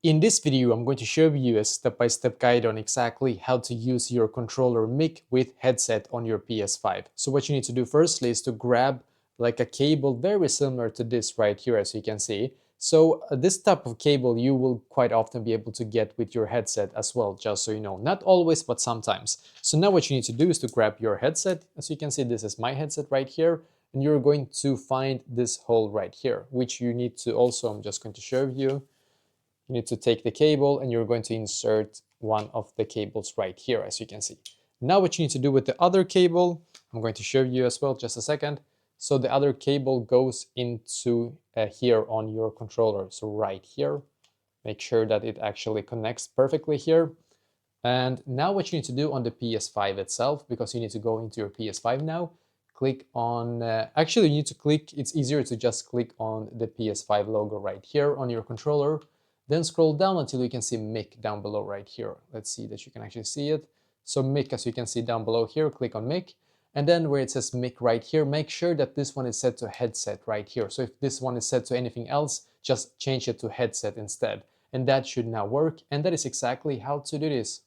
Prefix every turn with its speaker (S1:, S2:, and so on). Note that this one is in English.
S1: In this video, I'm going to show you a step-by-step guide on exactly how to use your controller mic with headset on your PS5. So what you need to do firstly is to grab like a cable very similar to this right here, as you can see. So this type of cable you will quite often be able to get with your headset as well, just so you know. Not always, but sometimes. So now what you need to do is to grab your headset. As you can see, this is my headset right here. And you're going to find this hole right here, which you need to also, I'm just going to show you. You need to take the cable and you're going to insert one of the cables right here, as you can see. Now what you need to do with the other cable, I'm going to show you as well, just a second. So the other cable goes into here on your controller. So right here, make sure that it actually connects perfectly here. And now what you need to do on the PS5 itself, because you need to go into your PS5 now, click on, actually you need to click, it's easier to just click on the PS5 logo right here on your controller. Then scroll down until you can see mic down below right here. Let's see that you can actually see it. So mic, as you can see down below here, click on mic. And then where it says mic right here, make sure that this one is set to headset right here. So if this one is set to anything else, just change it to headset instead. And that should now work. And that is exactly how to do this.